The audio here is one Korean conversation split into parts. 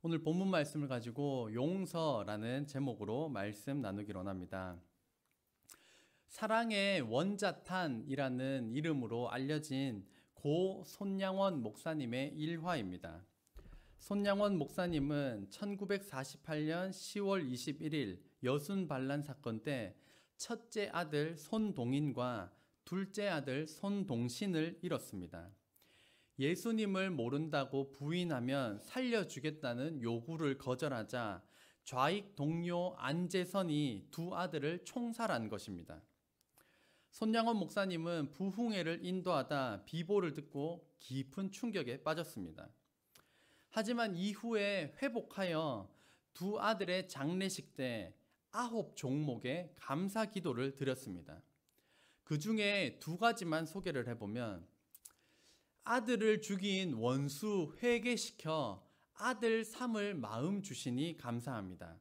오늘 본문 말씀을 가지고 용서라는 제목으로 말씀 나누기로 합니다. 사랑의 원자탄이라는 이름으로 알려진 고 손양원 목사님의 일화입니다. 손양원 목사님은 1948년 10월 21일 여순반란 사건 때 첫째 아들 손동인과 둘째 아들 손동신을 잃었습니다. 예수님을 모른다고 부인하면 살려주겠다는 요구를 거절하자 좌익 동료 안재선이 두 아들을 총살한 것입니다. 손양원 목사님은 부흥회를 인도하다 비보를 듣고 깊은 충격에 빠졌습니다. 하지만 이후에 회복하여 두 아들의 장례식 때 9종목의 감사 기도를 드렸습니다. 그 중에 두 가지만 소개를 해보면, 아들을 죽인 원수 회개시켜 아들 삼을 마음 주시니 감사합니다.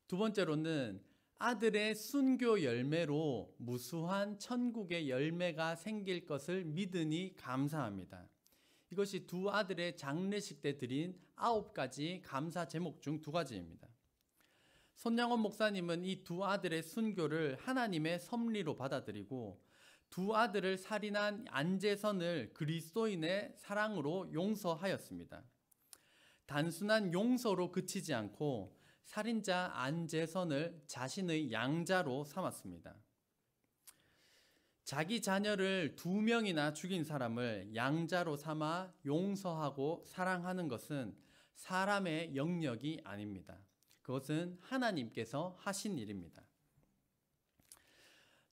두 번째로는 아들의 순교 열매로 무수한 천국의 열매가 생길 것을 믿으니 감사합니다. 이것이 두 아들의 장례식 때 드린 9가지 감사 제목 중 2가지입니다. 손양원 목사님은 이 두 아들의 순교를 하나님의 섭리로 받아들이고 두 아들을 살인한 안재선을 그리스도인의 사랑으로 용서하였습니다. 단순한 용서로 그치지 않고 살인자 안재선을 자신의 양자로 삼았습니다. 자기 자녀를 2명이나 죽인 사람을 양자로 삼아 용서하고 사랑하는 것은 사람의 영역이 아닙니다. 그것은 하나님께서 하신 일입니다.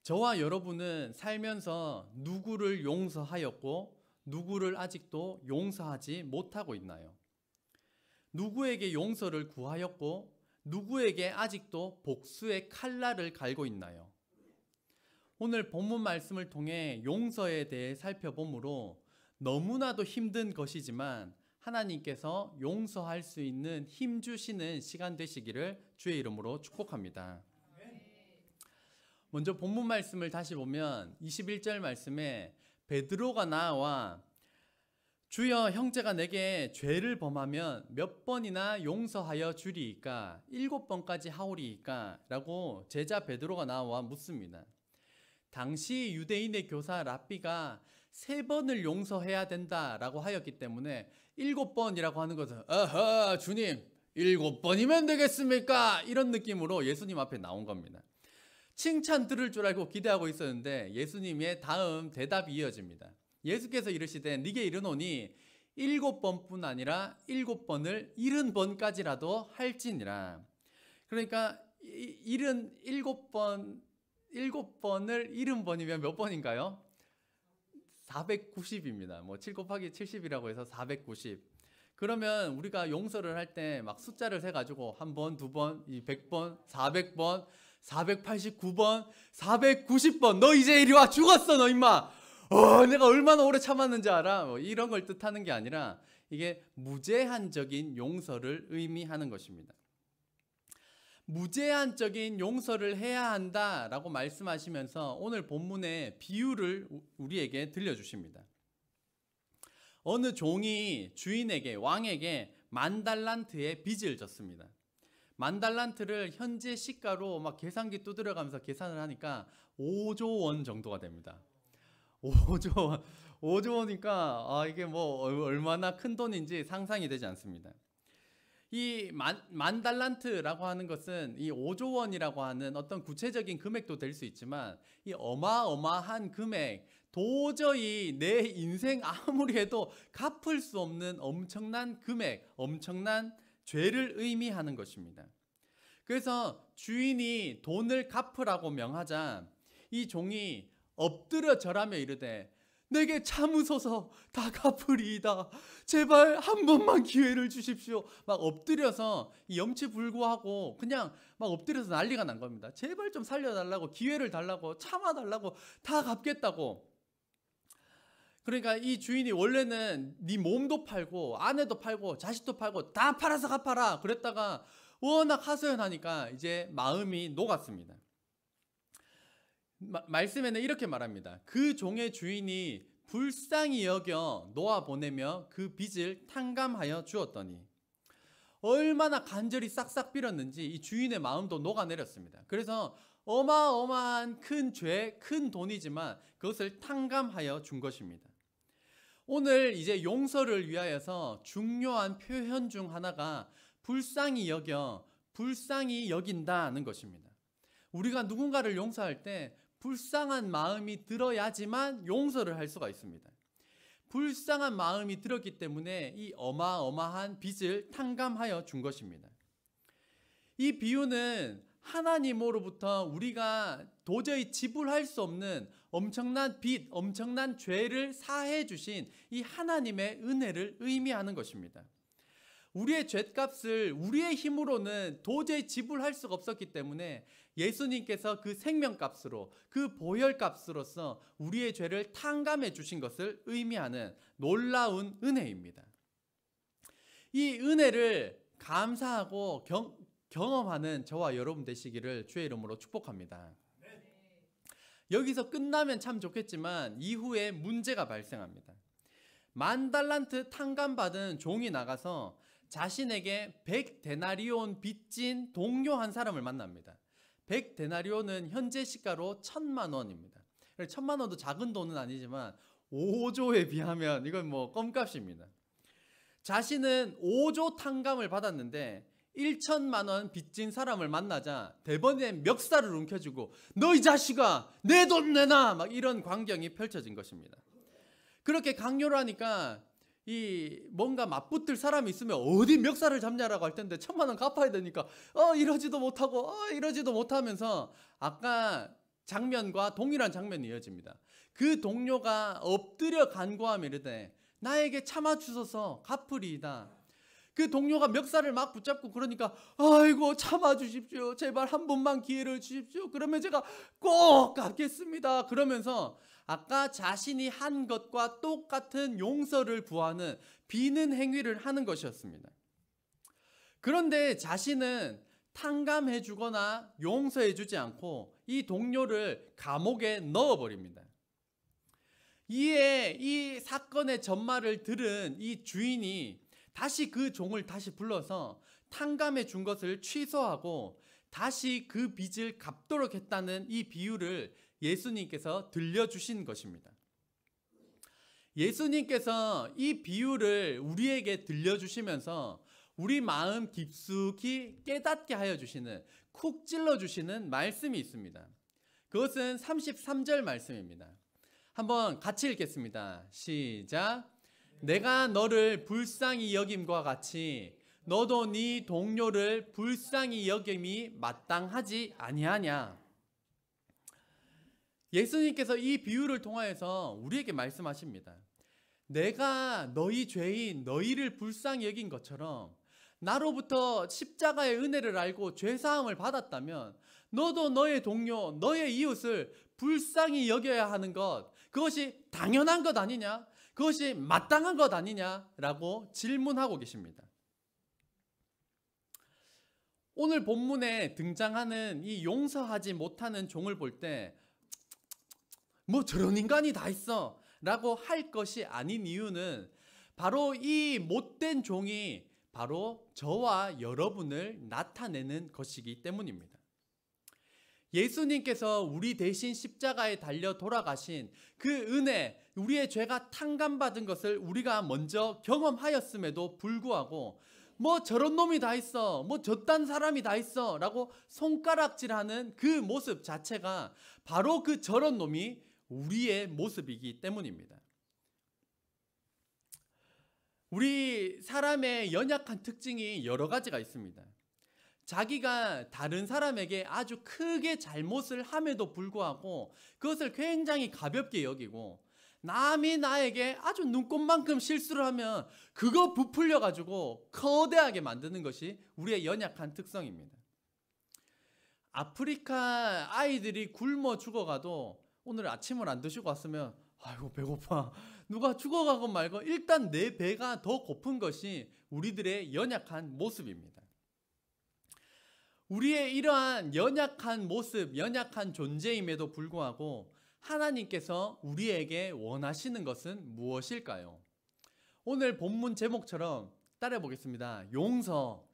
저와 여러분은 살면서 누구를 용서하였고 누구를 아직도 용서하지 못하고 있나요? 누구에게 용서를 구하였고 누구에게 아직도 복수의 칼날을 갈고 있나요? 오늘 본문 말씀을 통해 용서에 대해 살펴보므로 너무나도 힘든 것이지만 하나님께서 용서할 수 있는 힘 주시는 시간 되시기를 주의 이름으로 축복합니다. 먼저 본문 말씀을 다시 보면 21절 말씀에 베드로가 나와 주여, 형제가 내게 죄를 범하면 몇 번이나 용서하여 주리이까? 7번까지 하오리이까? 라고 제자 베드로가 나와 묻습니다. 당시 유대인의 교사 랍비가 3번을 용서해야 된다라고 하였기 때문에 7번이라고 하는 것은 아하, 주님 7번이면 되겠습니까? 이런 느낌으로 예수님 앞에 나온 겁니다. 칭찬 들을 줄 알고 기대하고 있었는데 예수님의 다음 대답이 이어집니다. 예수께서 이르시되 네게 이르노니 7번뿐 아니라 7번을 70번까지라도 할지니라. 그러니까 7번을 70번이면 몇 번인가요? 490입니다. 뭐 7 곱하기 70이라고 해서 490. 그러면 우리가 용서를 할 때 막 숫자를 세가지고 1번, 2번, 100번, 400번, 489번, 490번. 너 이제 이리 와. 죽었어, 너 임마. 내가 얼마나 오래 참았는지 알아? 뭐 이런 걸 뜻하는 게 아니라 이게 무제한적인 용서를 의미하는 것입니다. 무제한적인 용서를 해야 한다라고 말씀하시면서 오늘 본문의 비유를 우리에게 들려주십니다. 어느 종이 주인에게, 왕에게 10,000달란트의 빚을 졌습니다. 10,000달란트를 현재 시가로 막 계산기 두드려가면서 계산을 하니까 5조 원 정도가 됩니다. 5조 원이니까 이게 뭐 얼마나 큰 돈인지 상상이 되지 않습니다. 이 10,000달란트라고 하는 것은 이 5조 원이라고 하는 어떤 구체적인 금액도 될 수 있지만 이 어마어마한 금액, 도저히 내 인생 아무리 해도 갚을 수 없는 엄청난 금액, 엄청난 죄를 의미하는 것입니다. 그래서 주인이 돈을 갚으라고 명하자 이 종이 엎드려 절하며 이르되 내게 참으소서 다 갚으리이다. 제발 한 번만 기회를 주십시오. 막 엎드려서 염치불구하고 그냥 막 엎드려서 난리가 난 겁니다. 제발 좀 살려달라고, 기회를 달라고, 참아달라고, 다 갚겠다고. 그러니까 이 주인이 원래는 네 몸도 팔고 아내도 팔고 자식도 팔고 다 팔아서 갚아라 그랬다가 워낙 하소연하니까 이제 마음이 녹았습니다. 말씀에는 이렇게 말합니다. 그 종의 주인이 불쌍히 여겨 놓아 보내며 그 빚을 탕감하여 주었더니, 얼마나 간절히 싹싹 빌었는지 이 주인의 마음도 녹아내렸습니다. 그래서 어마어마한 큰 죄, 큰 돈이지만 그것을 탕감하여 준 것입니다. 오늘 이제 용서를 위하여서 중요한 표현 중 하나가 불쌍히 여긴다는 것입니다. 우리가 누군가를 용서할 때 불쌍한 마음이 들어야지만 용서를 할 수가 있습니다. 불쌍한 마음이 들었기 때문에 이 어마어마한 빚을 탕감하여 준 것입니다. 이 비유는 하나님으로부터 우리가 도저히 지불할 수 없는 엄청난 빚, 엄청난 죄를 사해 주신 이 하나님의 은혜를 의미하는 것입니다. 우리의 죗값을 우리의 힘으로는 도저히 지불할 수가 없었기 때문에 예수님께서 그 생명값으로, 그 보혈값으로서 우리의 죄를 탕감해 주신 것을 의미하는 놀라운 은혜입니다. 이 은혜를 감사하고 경험하는 저와 여러분 되시기를 주의 이름으로 축복합니다. 여기서 끝나면 참 좋겠지만 이후에 문제가 발생합니다. 10,000달란트 탕감받은 종이 나가서 자신에게 100데나리온 빚진 동료 한 사람을 만납니다. 100데나리온은 현재 시가로 1,000만 원입니다. 1,000만 원도 작은 돈은 아니지만 5조에 비하면 이건 뭐 껌값입니다. 자신은 5조 탕감을 받았는데 1,000만 원 빚진 사람을 만나자 대번에 멱살을 움켜쥐고 너 이 자식아 내 돈 내놔 막 이런 광경이 펼쳐진 것입니다. 그렇게 강요를 하니까 이 뭔가 맞붙을 사람이 있으면 어디 멱살을 잡냐라고 할 텐데 1,000만 원 갚아야 되니까 이러지도 못하고 이러지도 못하면서 아까 장면과 동일한 장면이 이어집니다. 그 동료가 엎드려 간구하며 이르되 나에게 참아주소서 갚으리이다. 그 동료가 멱살을 막 붙잡고 그러니까 아이고 참아주십시오. 제발 한 번만 기회를 주십시오. 그러면 제가 꼭 갚겠습니다. 그러면서 아까 자신이 한 것과 똑같은 용서를 구하는 비는 행위를 하는 것이었습니다. 그런데 자신은 탕감해 주거나 용서해 주지 않고 이 동료를 감옥에 넣어버립니다. 이에 이 사건의 전말을 들은 이 주인이 다시 그 종을 다시 불러서 탕감해 준 것을 취소하고 다시 그 빚을 갚도록 했다는 이 비유를 예수님께서 들려주신 것입니다. 예수님께서 이 비유를 우리에게 들려주시면서 우리 마음 깊숙이 깨닫게 하여 주시는, 쿡 찔러 주시는 말씀이 있습니다. 그것은 33절 말씀입니다. 한번 같이 읽겠습니다. 시작. 내가 너를 불쌍히 여김과 같이 너도 네 동료를 불쌍히 여김이 마땅하지 아니하냐. 예수님께서 이 비유를 통하여서 우리에게 말씀하십니다. 내가 너희 죄인 너희를 불쌍히 여긴 것처럼 나로부터 십자가의 은혜를 알고 죄사함을 받았다면 너도 너의 동료, 너의 이웃을 불쌍히 여겨야 하는 것, 그것이 당연한 것 아니냐? 그것이 마땅한 것 아니냐라고 질문하고 계십니다. 오늘 본문에 등장하는 이 용서하지 못하는 종을 볼 때 뭐 저런 인간이 다 있어 라고 할 것이 아닌 이유는 바로 이 못된 종이 바로 저와 여러분을 나타내는 것이기 때문입니다. 예수님께서 우리 대신 십자가에 달려 돌아가신 그 은혜, 우리의 죄가 탕감받은 것을 우리가 먼저 경험하였음에도 불구하고 뭐 저런 놈이 다 있어, 뭐 저딴 사람이 다 있어 라고 손가락질하는 그 모습 자체가 바로 그 저런 놈이 우리의 모습이기 때문입니다. 우리 사람의 연약한 특징이 여러 가지가 있습니다. 자기가 다른 사람에게 아주 크게 잘못을 함에도 불구하고 그것을 굉장히 가볍게 여기고 남이 나에게 아주 눈꼽만큼 실수를 하면 그거 부풀려 가지고 거대하게 만드는 것이 우리의 연약한 특성입니다. 아프리카 아이들이 굶어 죽어가도 오늘 아침을 안 드시고 왔으면 아이고 배고파, 누가 죽어가건 말건 일단 내 배가 더 고픈 것이 우리들의 연약한 모습입니다. 우리의 이러한 연약한 모습, 연약한 존재임에도 불구하고 하나님께서 우리에게 원하시는 것은 무엇일까요? 오늘 본문 제목처럼 따라해 보겠습니다. 용서,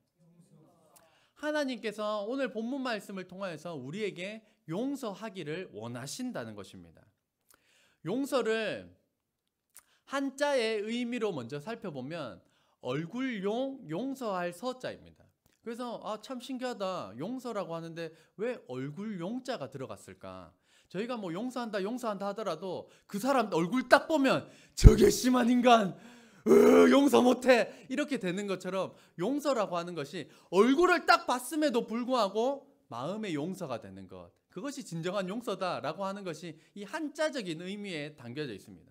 하나님께서 오늘 본문 말씀을 통하여서 우리에게 용서하기를 원하신다는 것입니다. 용서를 한자의 의미로 먼저 살펴보면 얼굴용, 용서할 서자입니다. 그래서 참 신기하다. 용서라고 하는데 왜 얼굴용자가 들어갔을까? 저희가 뭐 용서한다 하더라도 그 사람 얼굴 딱 보면 저게 심한 인간, 용서 못해, 이렇게 되는 것처럼 용서라고 하는 것이 얼굴을 딱 봤음에도 불구하고 마음의 용서가 되는 것, 그것이 진정한 용서다라고 하는 것이 이 한자적인 의미에 담겨져 있습니다.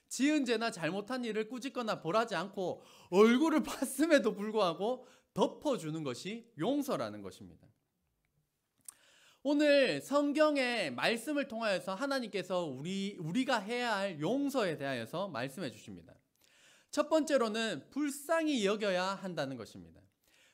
지은 죄나 잘못한 일을 꾸짖거나 벌하지 않고 얼굴을 봤음에도 불구하고 덮어주는 것이 용서라는 것입니다. 오늘 성경의 말씀을 통하여서 하나님께서 우리가 해야 할 용서에 대하여서 말씀해 주십니다. 첫 번째로는 불쌍히 여겨야 한다는 것입니다.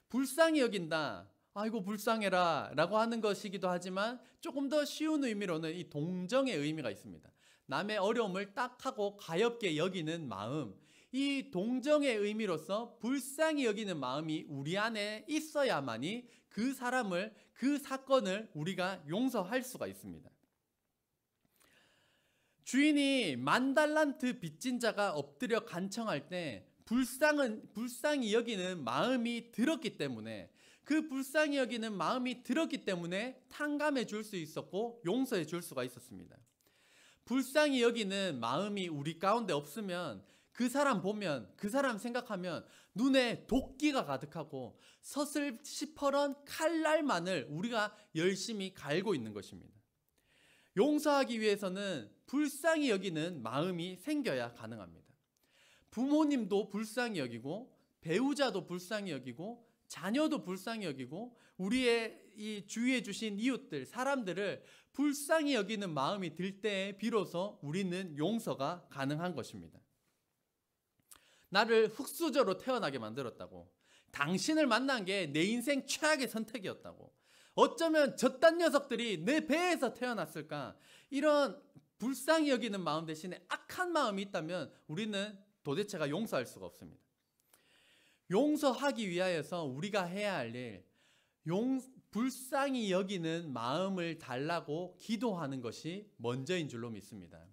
불쌍히 여긴다, 아이고 불쌍해라 라고 하는 것이기도 하지만 조금 더 쉬운 의미로는 이 동정의 의미가 있습니다. 남의 어려움을 딱하고 가엾게 여기는 마음, 이 동정의 의미로서 불쌍히 여기는 마음이 우리 안에 있어야만이 그 사람을, 그 사건을 우리가 용서할 수가 있습니다. 주인이 10,000달란트 빚진 자가 엎드려 간청할 때 불쌍히 여기는 마음이 들었기 때문에, 그 불쌍히 여기는 마음이 들었기 때문에 탕감해 줄 수 있었고 용서해 줄 수가 있었습니다. 불쌍히 여기는 마음이 우리 가운데 없으면 그 사람 보면, 그 사람 생각하면 눈에 도끼가 가득하고 서슬시퍼런 칼날만을 우리가 열심히 갈고 있는 것입니다. 용서하기 위해서는 불쌍히 여기는 마음이 생겨야 가능합니다. 부모님도 불쌍히 여기고, 배우자도 불쌍히 여기고, 자녀도 불쌍히 여기고, 우리의 이 주위에 주신 이웃들, 사람들을 불쌍히 여기는 마음이 들 때에 비로소 우리는 용서가 가능한 것입니다. 나를 흙수저로 태어나게 만들었다고, 당신을 만난 게 내 인생 최악의 선택이었다고, 어쩌면 저딴 녀석들이 내 배에서 태어났을까, 이런 불쌍히 여기는 마음 대신에 악한 마음이 있다면 우리는 도대체가 용서할 수가 없습니다. 용서하기 위하여서 우리가 해야 할 일, 불쌍히 여기는 마음을 달라고 기도하는 것이 먼저인 줄로 믿습니다.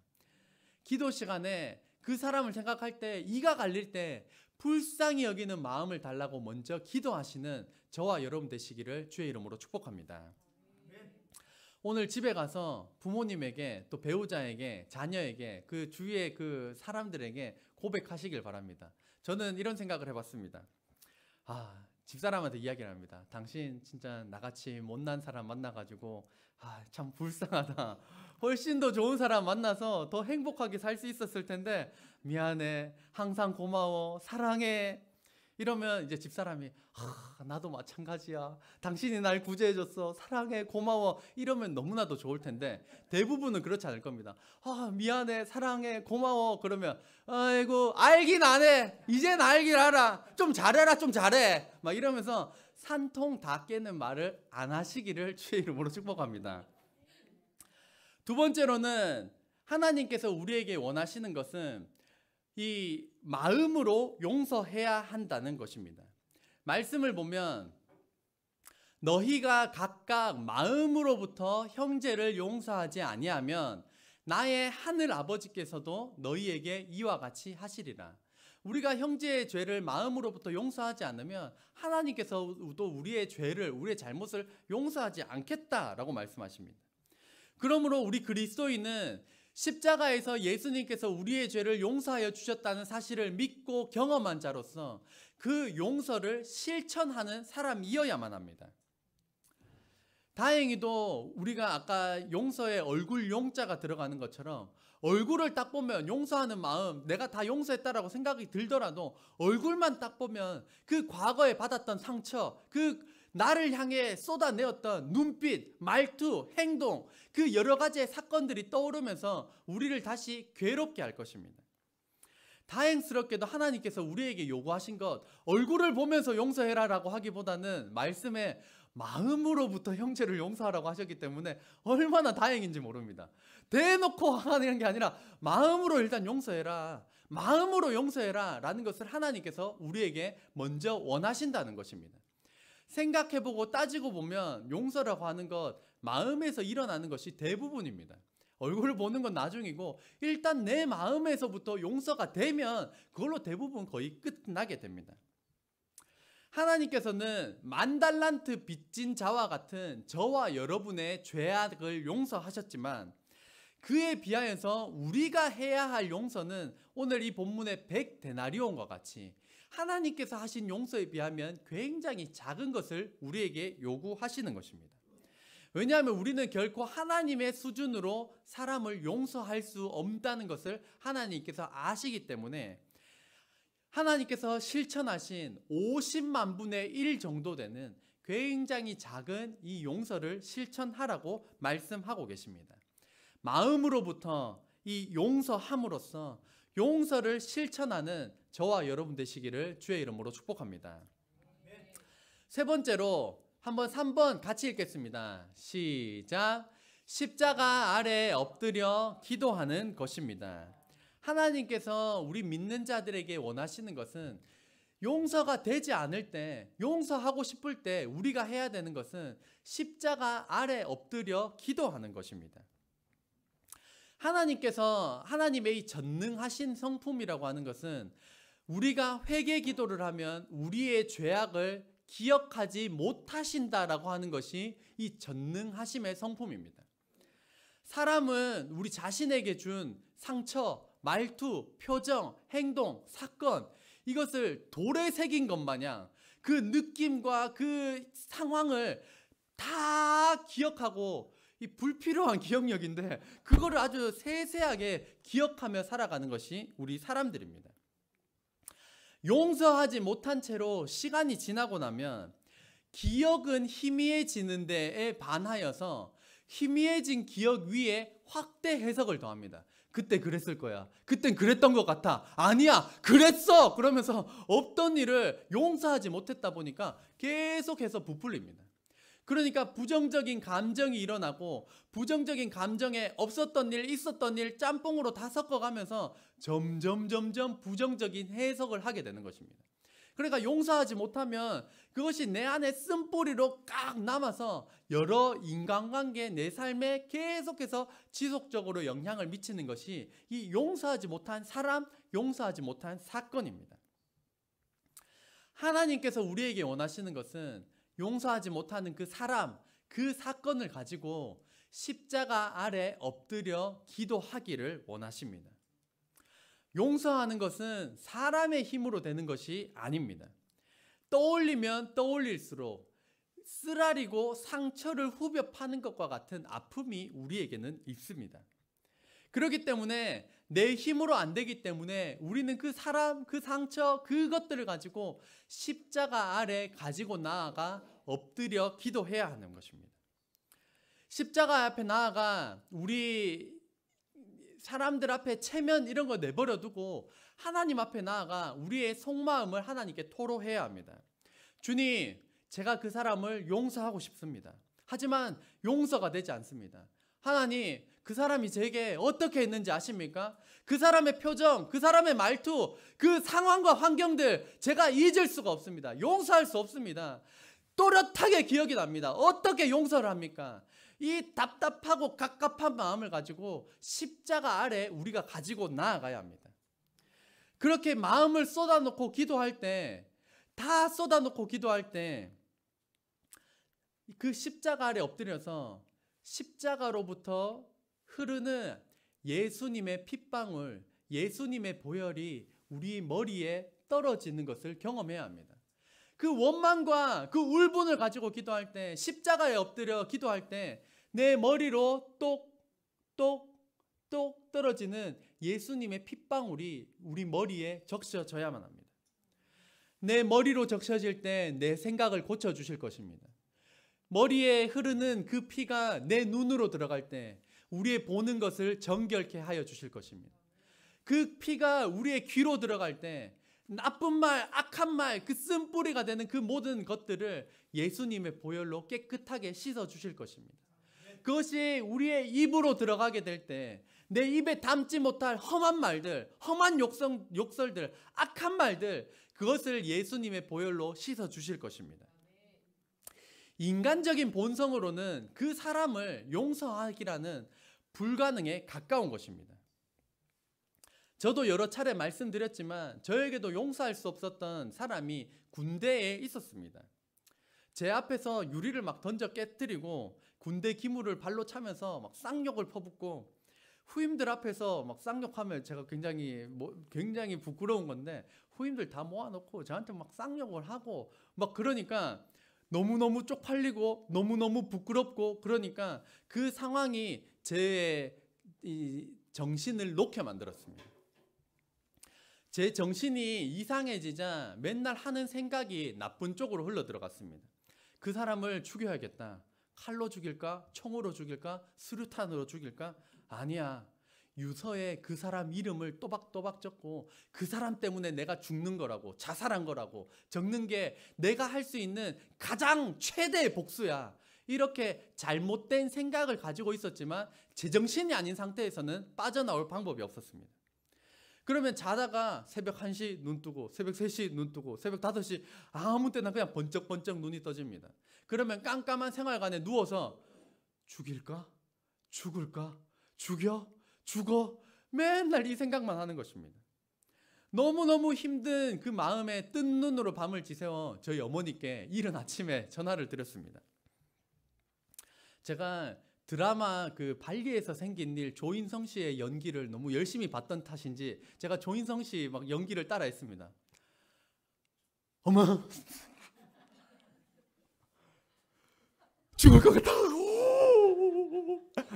기도 시간에 그 사람을 생각할 때, 이가 갈릴 때 불쌍히 여기는 마음을 달라고 먼저 기도하시는 저와 여러분 되시기를 주의 이름으로 축복합니다. 오늘 집에 가서 부모님에게, 또 배우자에게, 자녀에게, 그 주위의 그 사람들에게 고백하시길 바랍니다. 저는 이런 생각을 해봤습니다. 집사람한테 이야기를 합니다. 당신 진짜 나같이 못난 사람 만나가지고 참 불쌍하다. 훨씬 더 좋은 사람 만나서 더 행복하게 살 수 있었을 텐데 미안해, 항상 고마워, 사랑해, 이러면 이제 집사람이 나도 마찬가지야, 당신이 날 구제해줬어, 사랑해, 고마워, 이러면 너무나도 좋을 텐데 대부분은 그렇지 않을 겁니다. 미안해, 사랑해, 고마워, 그러면 아이고 알긴 안 해, 이젠 알긴 알아, 좀 잘해라, 좀 잘해, 막 이러면서 산통 다 깨는 말을 안 하시기를 주의 이름으로 축복합니다. 두 번째로는 하나님께서 우리에게 원하시는 것은 이 마음으로 용서해야 한다는 것입니다. 말씀을 보면 너희가 각각 마음으로부터 형제를 용서하지 아니하면 나의 하늘 아버지께서도 너희에게 이와 같이 하시리라. 우리가 형제의 죄를 마음으로부터 용서하지 않으면 하나님께서도 우리의 죄를, 우리의 잘못을 용서하지 않겠다라고 말씀하십니다. 그러므로 우리 그리스도인은 십자가에서 예수님께서 우리의 죄를 용서하여 주셨다는 사실을 믿고 경험한 자로서 그 용서를 실천하는 사람이어야만 합니다. 다행히도 우리가 아까 용서에 얼굴 용자가 들어가는 것처럼 얼굴을 딱 보면 용서하는 마음, 내가 다 용서했다라고 생각이 들더라도 얼굴만 딱 보면 그 과거에 받았던 상처, 그 나를 향해 쏟아내었던 눈빛, 말투, 행동, 그 여러 가지의 사건들이 떠오르면서 우리를 다시 괴롭게 할 것입니다. 다행스럽게도 하나님께서 우리에게 요구하신 것, 얼굴을 보면서 용서해라라고 하기보다는 말씀에 마음으로부터 형제를 용서하라고 하셨기 때문에 얼마나 다행인지 모릅니다. 대놓고 하는 게 아니라 마음으로 일단 용서해라, 마음으로 용서해라 라는 것을 하나님께서 우리에게 먼저 원하신다는 것입니다. 생각해보고 따지고 보면 용서라고 하는 것 마음에서 일어나는 것이 대부분입니다. 얼굴을 보는 건 나중이고 일단 내 마음에서부터 용서가 되면 그걸로 대부분 거의 끝나게 됩니다. 하나님께서는 10,000달란트 빚진 자와 같은 저와 여러분의 죄악을 용서하셨지만 그에 비하여서 우리가 해야 할 용서는 오늘 이 본문의 100데나리온과 같이 하나님께서 하신 용서에 비하면 굉장히 작은 것을 우리에게 요구하시는 것입니다. 왜냐하면 우리는 결코 하나님의 수준으로 사람을 용서할 수 없다는 것을 하나님께서 아시기 때문에 하나님께서 실천하신 50만 분의 1 정도 되는 굉장히 작은 이 용서를 실천하라고 말씀하고 계십니다. 마음으로부터 이 용서함으로써 용서를 실천하는 저와 여러분 되시기를 주의 이름으로 축복합니다. 세 번째로 한번 3번 같이 읽겠습니다. 시작. 십자가 아래 엎드려 기도하는 것입니다. 하나님께서 우리 믿는 자들에게 원하시는 것은 용서가 되지 않을 때, 용서하고 싶을 때 우리가 해야 되는 것은 십자가 아래 엎드려 기도하는 것입니다. 하나님께서 하나님의 이 전능하신 성품이라고 하는 것은 우리가 회개 기도를 하면 우리의 죄악을 기억하지 못하신다라고 하는 것이 이 전능하심의 성품입니다. 사람은 우리 자신에게 준 상처, 말투, 표정, 행동, 사건 이것을 돌에 새긴 것 마냥 그 느낌과 그 상황을 다 기억하고 이 불필요한 기억력인데 그거를 아주 세세하게 기억하며 살아가는 것이 우리 사람들입니다. 용서하지 못한 채로 시간이 지나고 나면 기억은 희미해지는 데에 반하여서 희미해진 기억 위에 확대 해석을 더합니다. 그때 그랬을 거야. 그땐 그랬던 것 같아. 아니야, 그랬어! 그러면서 없던 일을 용서하지 못했다 보니까 계속해서 부풀립니다. 그러니까 부정적인 감정이 일어나고 부정적인 감정에 없었던 일, 있었던 일 짬뽕으로 다 섞어가면서 점점 부정적인 해석을 하게 되는 것입니다. 그러니까 용서하지 못하면 그것이 내 안에 쓴뿌리로 깍 남아서 여러 인간관계, 내 삶에 계속해서 지속적으로 영향을 미치는 것이 이 용서하지 못한 사람, 용서하지 못한 사건입니다. 하나님께서 우리에게 원하시는 것은 용서하지 못하는 그 사람, 그 사건을 가지고 십자가 아래 엎드려 기도하기를 원하십니다. 용서하는 것은 사람의 힘으로 되는 것이 아닙니다. 떠올리면 떠올릴수록 쓰라리고 상처를 후벼 파는 것과 같은 아픔이 우리에게는 있습니다. 그렇기 때문에 내 힘으로 안 되기 때문에 우리는 그 사람, 그 상처, 그것들을 가지고 십자가 아래 가지고 나아가 엎드려 기도해야 하는 것입니다. 십자가 앞에 나아가 우리 사람들 앞에 체면 이런 거 내버려 두고 하나님 앞에 나아가 우리의 속마음을 하나님께 토로해야 합니다. 주님, 제가 그 사람을 용서하고 싶습니다. 하지만 용서가 되지 않습니다. 하나님, 그 사람이 제게 어떻게 했는지 아십니까? 그 사람의 표정, 그 사람의 말투, 그 상황과 환경들 제가 잊을 수가 없습니다. 용서할 수 없습니다. 또렷하게 기억이 납니다. 어떻게 용서를 합니까? 이 답답하고 갑갑한 마음을 가지고 십자가 아래 우리가 가지고 나아가야 합니다. 그렇게 마음을 쏟아놓고 기도할 때, 다 쏟아놓고 기도할 때 그 십자가 아래 엎드려서 십자가로부터 흐르는 예수님의 핏방울, 예수님의 보혈이 우리 머리에 떨어지는 것을 경험해야 합니다. 그 원망과 그 울분을 가지고 기도할 때, 십자가에 엎드려 기도할 때 내 머리로 똑똑똑 떨어지는 예수님의 핏방울이 우리 머리에 적셔져야만 합니다. 내 머리로 적셔질 때 내 생각을 고쳐주실 것입니다. 머리에 흐르는 그 피가 내 눈으로 들어갈 때 우리의 보는 것을 정결케 하여 주실 것입니다. 그 피가 우리의 귀로 들어갈 때 나쁜 말, 악한 말, 그 쓴뿌리가 되는 그 모든 것들을 예수님의 보혈로 깨끗하게 씻어 주실 것입니다. 그것이 우리의 입으로 들어가게 될 때 내 입에 담지 못할 험한 말들, 험한 욕설들, 악한 말들, 그것을 예수님의 보혈로 씻어 주실 것입니다. 인간적인 본성으로는 그 사람을 용서하기라는 불가능에 가까운 것입니다. 저도 여러 차례 말씀드렸지만 저에게도 용서할 수 없었던 사람이 군대에 있었습니다. 제 앞에서 유리를 막 던져 깨뜨리고 군대 기물을 발로 차면서 막 쌍욕을 퍼붓고, 후임들 앞에서 막 쌍욕하면 제가 굉장히 부끄러운 건데 후임들 다 모아놓고 저한테 막 쌍욕을 하고 막 그러니까 너무너무 쪽팔리고 너무너무 부끄럽고, 그러니까 그 상황이 제 정신을 놓게 만들었습니다. 제 정신이 이상해지자 맨날 하는 생각이 나쁜 쪽으로 흘러 들어갔습니다. 그 사람을 죽여야겠다. 칼로 죽일까? 총으로 죽일까? 수류탄으로 죽일까? 아니야. 유서에 그 사람 이름을 또박또박 적고 그 사람 때문에 내가 죽는 거라고, 자살한 거라고 적는 게 내가 할 수 있는 가장 최대의 복수야. 이렇게 잘못된 생각을 가지고 있었지만 제정신이 아닌 상태에서는 빠져나올 방법이 없었습니다. 그러면 자다가 새벽 1시 눈 뜨고 새벽 3시 눈 뜨고 새벽 5시 아무 때나 그냥 번쩍번쩍 눈이 떠집니다. 그러면 깜깜한 생활관에 누워서 죽일까? 죽을까? 죽여? 죽어? 맨날 이 생각만 하는 것입니다. 너무너무 힘든 그 마음에 뜬 눈으로 밤을 지새워 저희 어머니께 이른 아침에 전화를 드렸습니다. 제가 드라마 그 발리에서 생긴 일, 조인성 씨의 연기를 너무 열심히 봤던 탓인지 제가 조인성 씨 막 연기를 따라했습니다. 어머, 죽을 것 같아.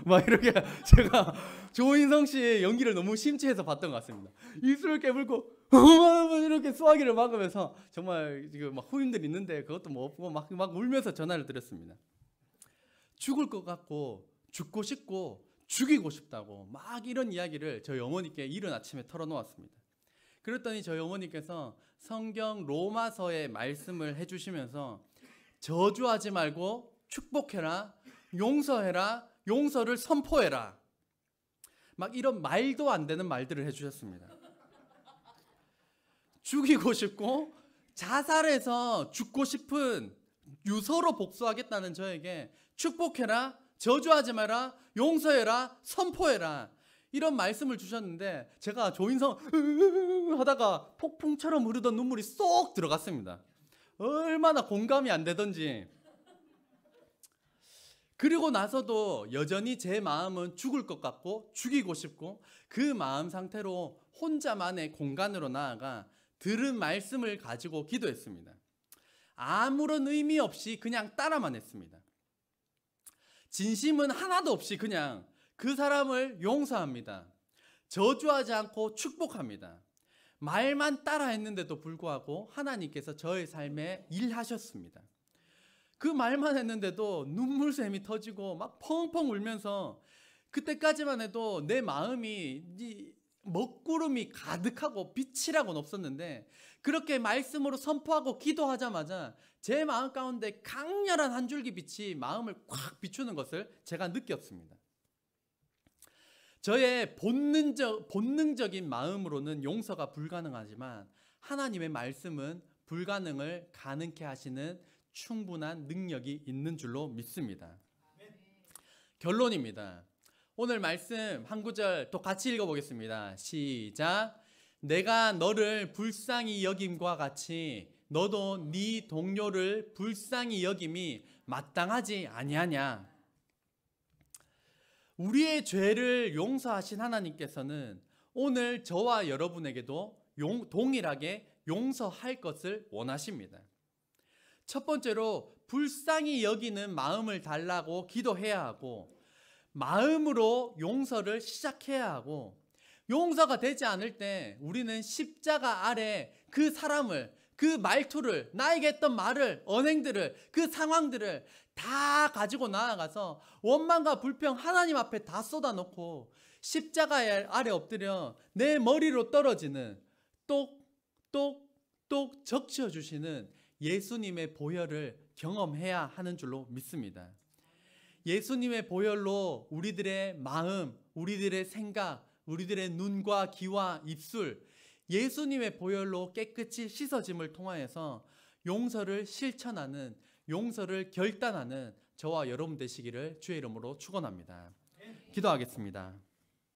막 이렇게 제가 조인성 씨의 연기를 너무 심취해서 봤던 것 같습니다. 입술을 깨물고 이렇게 수화기를 막으면서 정말 지금 막 후임들 있는데 그것도 뭐 없고 막 울면서 전화를 드렸습니다. 죽을 것 같고 죽고 싶고 죽이고 싶다고 막 이런 이야기를 저희 어머니께 이른 아침에 털어놓았습니다. 그랬더니 저희 어머니께서 성경 로마서의 말씀을 해주시면서 저주하지 말고 축복해라, 용서해라, 용서를 선포해라, 막 이런 말도 안 되는 말들을 해주셨습니다. 죽이고 싶고 자살해서 죽고 싶은 유서로 복수하겠다는 저에게 축복해라, 저주하지 마라, 용서해라, 선포해라, 이런 말씀을 주셨는데 제가 조인성 하다가 폭풍처럼 흐르던 눈물이 쏙 들어갔습니다. 얼마나 공감이 안 되던지. 그리고 나서도 여전히 제 마음은 죽을 것 같고 죽이고 싶고 그 마음 상태로 혼자만의 공간으로 나아가 들은 말씀을 가지고 기도했습니다. 아무런 의미 없이 그냥 따라만 했습니다. 진심은 하나도 없이 그냥 그 사람을 용서합니다. 저주하지 않고 축복합니다. 말만 따라 했는데도 불구하고 하나님께서 저의 삶에 일하셨습니다. 그 말만 했는데도 눈물샘이 터지고 막 펑펑 울면서, 그때까지만 해도 내 마음이 먹구름이 가득하고 빛이라고는 없었는데 그렇게 말씀으로 선포하고 기도하자마자 제 마음 가운데 강렬한 한 줄기 빛이 마음을 콱 비추는 것을 제가 느꼈습니다. 저의 본능적인 마음으로는 용서가 불가능하지만 하나님의 말씀은 불가능을 가능케 하시는 충분한 능력이 있는 줄로 믿습니다. 결론입니다. 오늘 말씀 한 구절 또 같이 읽어보겠습니다. 시작. 내가 너를 불쌍히 여김과 같이 너도 네 동료를 불쌍히 여김이 마땅하지 아니하냐. 우리의 죄를 용서하신 하나님께서는 오늘 저와 여러분에게도 동일하게 용서할 것을 원하십니다. 첫 번째로 불쌍히 여기는 마음을 달라고 기도해야 하고, 마음으로 용서를 시작해야 하고, 용서가 되지 않을 때 우리는 십자가 아래 그 사람을, 그 말투를, 나에게 했던 말을, 언행들을, 그 상황들을 다 가지고 나아가서 원망과 불평 하나님 앞에 다 쏟아놓고 십자가 아래 엎드려 내 머리로 떨어지는 똑똑똑 적셔주시는 예수님의 보혈을 경험해야 하는 줄로 믿습니다. 예수님의 보혈로 우리들의 마음, 우리들의 생각, 우리들의 눈과 귀와 입술, 예수님의 보혈로 깨끗이 씻어짐을 통하여서 용서를 실천하는, 용서를 결단하는 저와 여러분 되시기를 주의 이름으로 축원합니다. 기도하겠습니다.